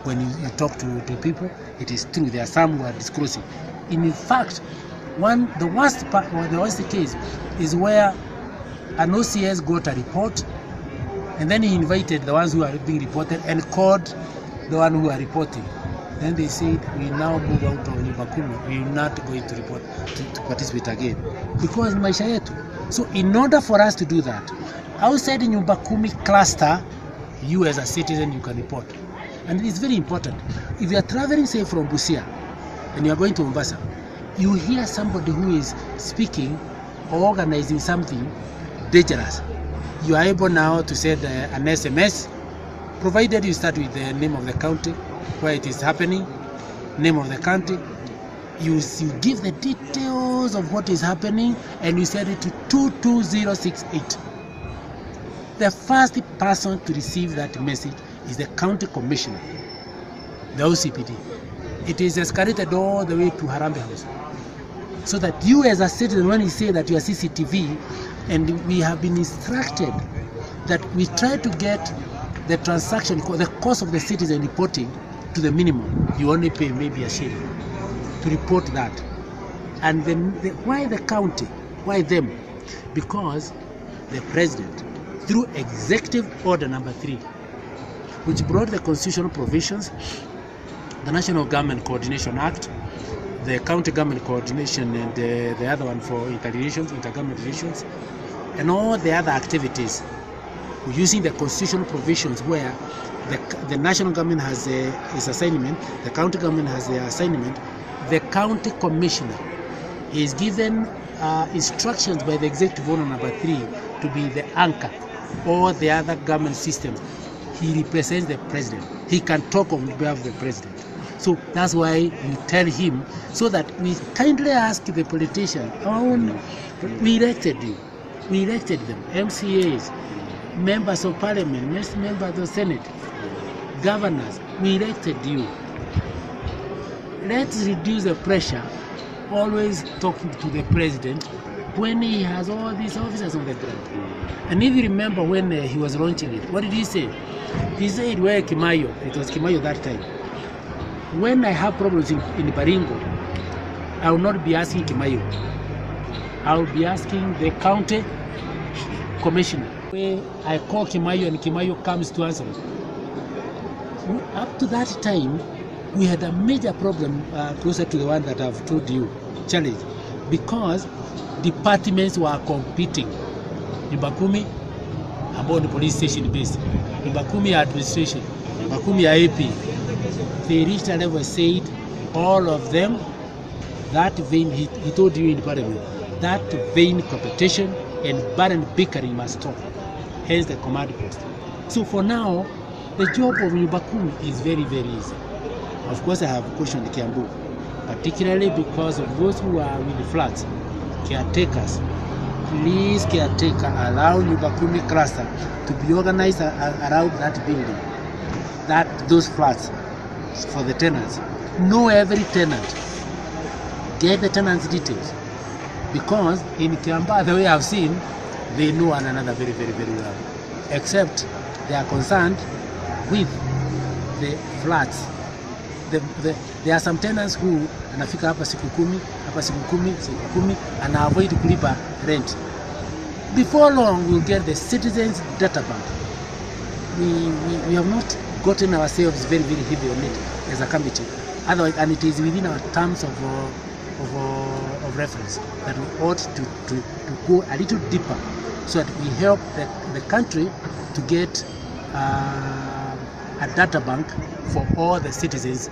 when you talk to people, it is true. There are some who are disclosing. In fact, the worst case is where an OCS got a report, and then he invited the ones who are being reported and called the one who are reporting. Then they said, we now move out of Nyumba Kumi. We are not going to report to participate again because maisha yetu. So in order for us to do that, outside the Nyumba Kumi cluster, you as a citizen, you can report. And it's very important. If you are traveling, say, from Busia, and you are going to Mombasa, you hear somebody who is speaking or organizing something dangerous, you are able now to send an SMS, provided you start with the name of the county, where it is happening, name of the county. You give the details of what is happening, and you send it to 22068. The first person to receive that message is the county commissioner, the OCPD. It is escalated all the way to Harambe House. So that you as a citizen, when you say that you are CCTV, and we have been instructed that we try to get the transaction, the cost of the citizen reporting to the minimum. You only pay maybe a shilling to report that. And then why the county? Why them? Because the president, through Executive Order number 3, which brought the constitutional provisions, the National Government Coordination Act, the County Government Coordination, and the other one for intergovernment relations, and all the other activities, using the constitutional provisions where the national government has his assignment, the county government has their assignment, the county commissioner is given instructions by the Executive Order number 3 to be the anchor or the other government systems. He represents the president. He can talk on behalf of the president. So that's why we tell him, so that we kindly ask the politician, we elected you. We elected them, MCAs, members of parliament, members of the Senate, governors, we elected you. Let's reduce the pressure, always talking to the president when he has all these officers on the ground. And if you remember when he was launching it, what did he say? He said, where Kimayo, it was Kimayo that time. When I have problems in Baringo, I will not be asking Kimayo. I will be asking the county commissioner. Where I call Kimayo and Kimayo comes to answer. Up to that time, we had a major problem closer to the one that I've told you, challenge, because departments were competing. Nyumba Kumi, about the police station based. Nyumba Kumi administration, Nyumba Kumi AP. They reached a level, said all of them, that vain, he told you in parliament, that vain competition and barren bickering must stop. Hence the command post. So for now, the job of Nyumba Kumi is very, very easy. Of course, I have questioned Kiambu, particularly because of those who are with the flats, caretakers. Please, caretaker, allow Nyumba Kumi cluster to be organized around that building, those flats for the tenants. Know every tenant. Get the tenants' details. Because in Kiamba, the way I've seen, they know one another very, very, very well. Except they are concerned with the flats. There are some tenants who anafika hapa siku kumi, and avoid kulipa rent. Before long, we'll get the citizens' data bank. We have not gotten ourselves very, very heavy on it as a committee. Otherwise, and it is within our terms of reference that we ought to go a little deeper, so that we help the country to get a data bank for all the citizens